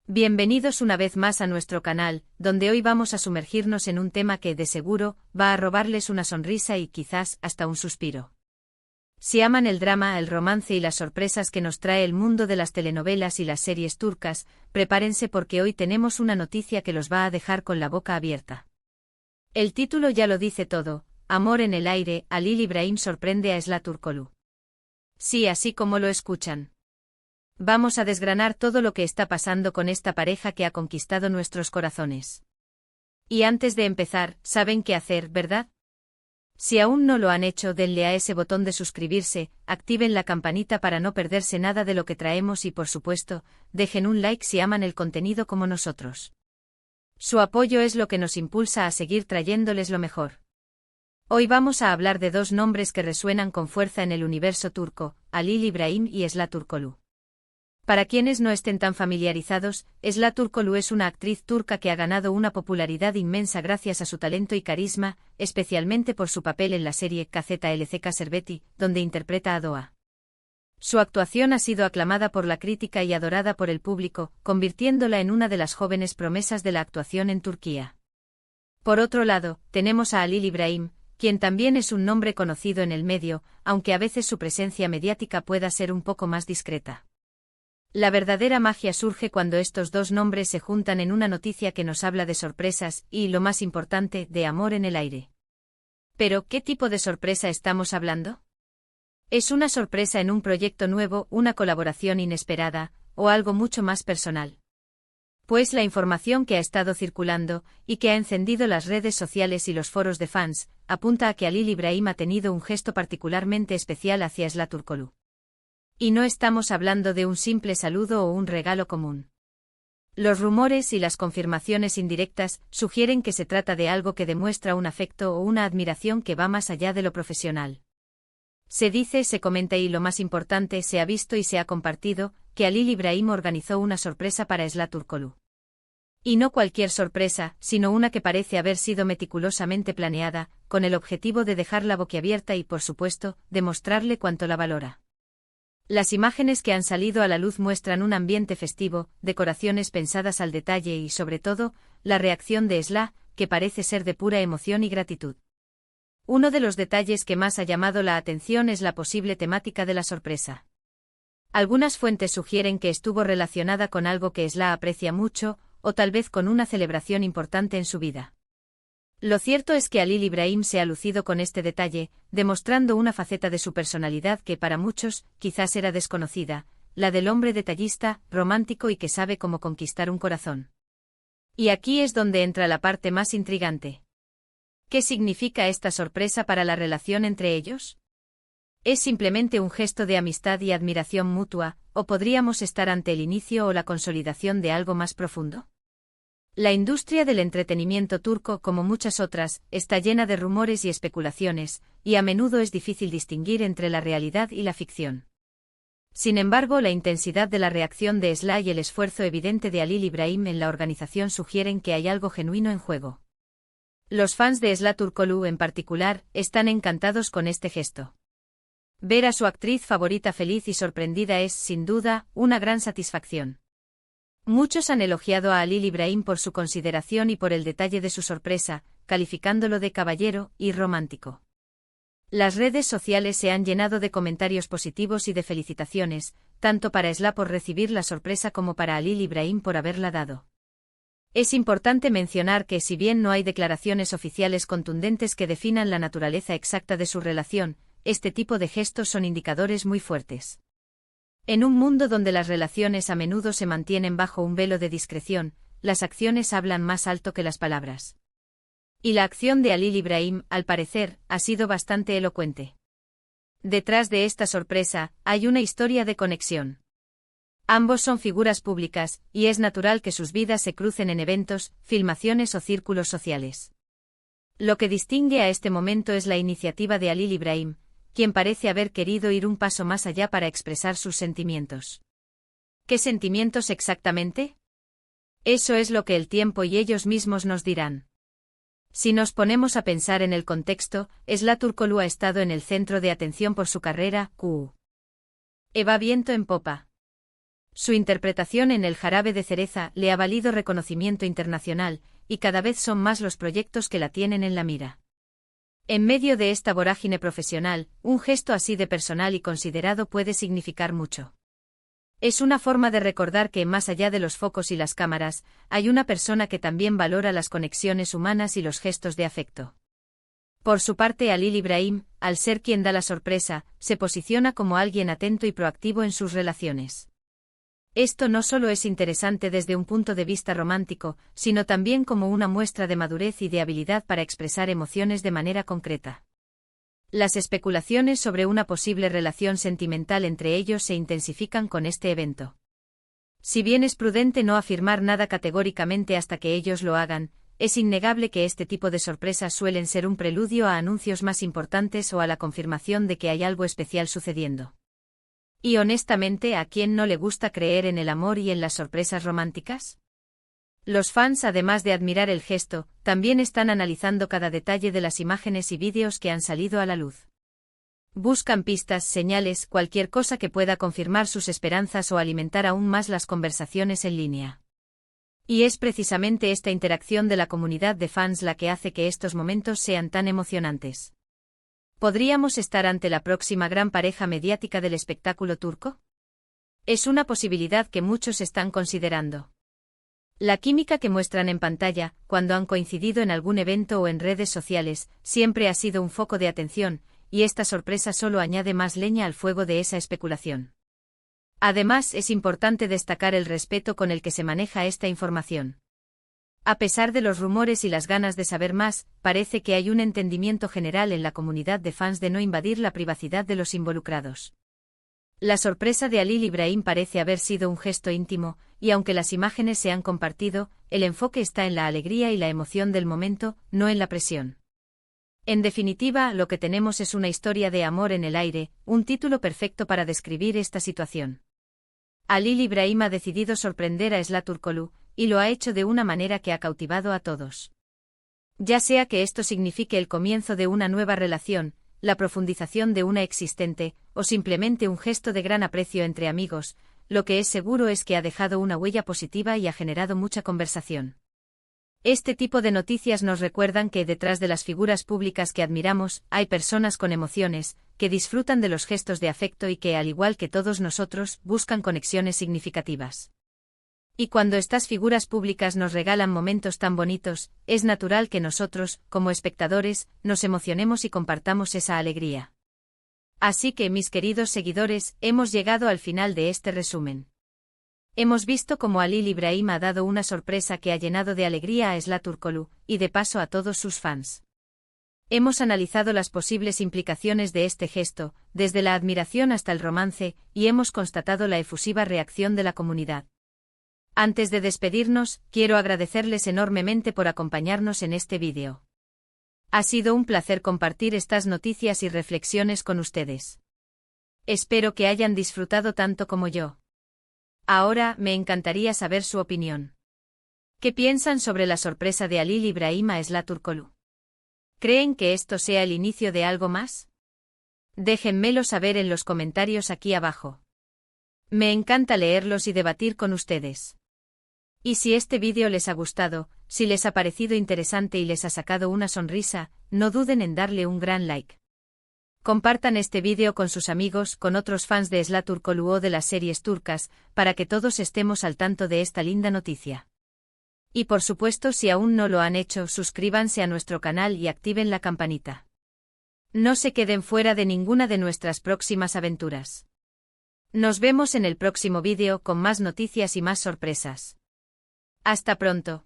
Bienvenidos una vez más a nuestro canal, donde hoy vamos a sumergirnos en un tema que, de seguro, va a robarles una sonrisa y quizás hasta un suspiro. Si aman el drama, el romance y las sorpresas que nos trae el mundo de las telenovelas y las series turcas, prepárense porque hoy tenemos una noticia que los va a dejar con la boca abierta. El título ya lo dice todo: Amor en el aire. Halil İbrahim sorprende a Esla Turkoglu. Sí, así como lo escuchan. Vamos a desgranar todo lo que está pasando con esta pareja que ha conquistado nuestros corazones. Y antes de empezar, saben qué hacer, ¿verdad? Si aún no lo han hecho, denle a ese botón de suscribirse, activen la campanita para no perderse nada de lo que traemos y, por supuesto, dejen un like si aman el contenido como nosotros. Su apoyo es lo que nos impulsa a seguir trayéndoles lo mejor. Hoy vamos a hablar de dos nombres que resuenan con fuerza en el universo turco: Halil İbrahim y Esla Turkoglu. Para quienes no estén tan familiarizados, Esla Turkoglu es una actriz turca que ha ganado una popularidad inmensa gracias a su talento y carisma, especialmente por su papel en la serie KZLCK Şerbeti, donde interpreta a Doğa. Su actuación ha sido aclamada por la crítica y adorada por el público, convirtiéndola en una de las jóvenes promesas de la actuación en Turquía. Por otro lado, tenemos a Halil İbrahim, quien también es un nombre conocido en el medio, aunque a veces su presencia mediática pueda ser un poco más discreta. La verdadera magia surge cuando estos dos nombres se juntan en una noticia que nos habla de sorpresas y, lo más importante, de amor en el aire. Pero, ¿qué tipo de sorpresa estamos hablando? ¿Es una sorpresa en un proyecto nuevo, una colaboración inesperada, o algo mucho más personal? Pues la información que ha estado circulando, y que ha encendido las redes sociales y los foros de fans, apunta a que Halil İbrahim ha tenido un gesto particularmente especial hacia Esla Turkoglu. Y no estamos hablando de un simple saludo o un regalo común. Los rumores y las confirmaciones indirectas sugieren que se trata de algo que demuestra un afecto o una admiración que va más allá de lo profesional. Se dice, se comenta y, lo más importante, se ha visto y se ha compartido, que Halil İbrahim organizó una sorpresa para Esla Turkoglu. Y no cualquier sorpresa, sino una que parece haber sido meticulosamente planeada, con el objetivo de dejarla boquiabierta y, por supuesto, demostrarle cuánto la valora. Las imágenes que han salido a la luz muestran un ambiente festivo, decoraciones pensadas al detalle y, sobre todo, la reacción de Esla, que parece ser de pura emoción y gratitud. Uno de los detalles que más ha llamado la atención es la posible temática de la sorpresa. Algunas fuentes sugieren que estuvo relacionada con algo que Esla aprecia mucho, o tal vez con una celebración importante en su vida. Lo cierto es que Halil İbrahim se ha lucido con este detalle, demostrando una faceta de su personalidad que para muchos quizás era desconocida, la del hombre detallista, romántico y que sabe cómo conquistar un corazón. Y aquí es donde entra la parte más intrigante. ¿Qué significa esta sorpresa para la relación entre ellos? ¿Es simplemente un gesto de amistad y admiración mutua, o podríamos estar ante el inicio o la consolidación de algo más profundo? La industria del entretenimiento turco, como muchas otras, está llena de rumores y especulaciones, y a menudo es difícil distinguir entre la realidad y la ficción. Sin embargo, la intensidad de la reacción de Esla y el esfuerzo evidente de Halil İbrahim en la organización sugieren que hay algo genuino en juego. Los fans de Esla Turkoglu en particular están encantados con este gesto. Ver a su actriz favorita feliz y sorprendida es, sin duda, una gran satisfacción. Muchos han elogiado a Halil İbrahim por su consideración y por el detalle de su sorpresa, calificándolo de caballero y romántico. Las redes sociales se han llenado de comentarios positivos y de felicitaciones, tanto para Esla por recibir la sorpresa como para Halil İbrahim por haberla dado. Es importante mencionar que, si bien no hay declaraciones oficiales contundentes que definan la naturaleza exacta de su relación, este tipo de gestos son indicadores muy fuertes. En un mundo donde las relaciones a menudo se mantienen bajo un velo de discreción, las acciones hablan más alto que las palabras. Y la acción de Halil İbrahim, al parecer, ha sido bastante elocuente. Detrás de esta sorpresa, hay una historia de conexión. Ambos son figuras públicas, y es natural que sus vidas se crucen en eventos, filmaciones o círculos sociales. Lo que distingue a este momento es la iniciativa de Halil İbrahim, quien parece haber querido ir un paso más allá para expresar sus sentimientos. ¿Qué sentimientos exactamente? Eso es lo que el tiempo y ellos mismos nos dirán. Si nos ponemos a pensar en el contexto, Esla Turkoglu ha estado en el centro de atención por su carrera, va viento en popa. Su interpretación en El jarabe de cereza le ha valido reconocimiento internacional, y cada vez son más los proyectos que la tienen en la mira. En medio de esta vorágine profesional, un gesto así de personal y considerado puede significar mucho. Es una forma de recordar que, más allá de los focos y las cámaras, hay una persona que también valora las conexiones humanas y los gestos de afecto. Por su parte, Halil Ibrahim, al ser quien da la sorpresa, se posiciona como alguien atento y proactivo en sus relaciones. Esto no solo es interesante desde un punto de vista romántico, sino también como una muestra de madurez y de habilidad para expresar emociones de manera concreta. Las especulaciones sobre una posible relación sentimental entre ellos se intensifican con este evento. Si bien es prudente no afirmar nada categóricamente hasta que ellos lo hagan, es innegable que este tipo de sorpresas suelen ser un preludio a anuncios más importantes o a la confirmación de que hay algo especial sucediendo. Y honestamente, ¿a quién no le gusta creer en el amor y en las sorpresas románticas? Los fans, además de admirar el gesto, también están analizando cada detalle de las imágenes y vídeos que han salido a la luz. Buscan pistas, señales, cualquier cosa que pueda confirmar sus esperanzas o alimentar aún más las conversaciones en línea. Y es precisamente esta interacción de la comunidad de fans la que hace que estos momentos sean tan emocionantes. ¿Podríamos estar ante la próxima gran pareja mediática del espectáculo turco? Es una posibilidad que muchos están considerando. La química que muestran en pantalla, cuando han coincidido en algún evento o en redes sociales, siempre ha sido un foco de atención, y esta sorpresa solo añade más leña al fuego de esa especulación. Además, es importante destacar el respeto con el que se maneja esta información. A pesar de los rumores y las ganas de saber más, parece que hay un entendimiento general en la comunidad de fans de no invadir la privacidad de los involucrados. La sorpresa de Halil Ibrahim parece haber sido un gesto íntimo, y aunque las imágenes se han compartido, el enfoque está en la alegría y la emoción del momento, no en la presión. En definitiva, lo que tenemos es una historia de amor en el aire, un título perfecto para describir esta situación. Halil Ibrahim ha decidido sorprender a Esra Turkoglu, y lo ha hecho de una manera que ha cautivado a todos. Ya sea que esto signifique el comienzo de una nueva relación, la profundización de una existente, o simplemente un gesto de gran aprecio entre amigos, lo que es seguro es que ha dejado una huella positiva y ha generado mucha conversación. Este tipo de noticias nos recuerdan que detrás de las figuras públicas que admiramos, hay personas con emociones, que disfrutan de los gestos de afecto y que, al igual que todos nosotros, buscan conexiones significativas. Y cuando estas figuras públicas nos regalan momentos tan bonitos, es natural que nosotros, como espectadores, nos emocionemos y compartamos esa alegría. Así que, mis queridos seguidores, hemos llegado al final de este resumen. Hemos visto cómo Halil Ibrahim ha dado una sorpresa que ha llenado de alegría a Esra Turkoglu, y de paso a todos sus fans. Hemos analizado las posibles implicaciones de este gesto, desde la admiración hasta el romance, y hemos constatado la efusiva reacción de la comunidad. Antes de despedirnos, quiero agradecerles enormemente por acompañarnos en este vídeo. Ha sido un placer compartir estas noticias y reflexiones con ustedes. Espero que hayan disfrutado tanto como yo. Ahora, me encantaría saber su opinión. ¿Qué piensan sobre la sorpresa de Halil Ibrahim a Esra Turkoglu? ¿Creen que esto sea el inicio de algo más? Déjenmelo saber en los comentarios aquí abajo. Me encanta leerlos y debatir con ustedes. Y si este vídeo les ha gustado, si les ha parecido interesante y les ha sacado una sonrisa, no duden en darle un gran like. Compartan este vídeo con sus amigos, con otros fans de Esra Turkoglu o de las series turcas, para que todos estemos al tanto de esta linda noticia. Y por supuesto, si aún no lo han hecho, suscríbanse a nuestro canal y activen la campanita. No se queden fuera de ninguna de nuestras próximas aventuras. Nos vemos en el próximo vídeo con más noticias y más sorpresas. Hasta pronto.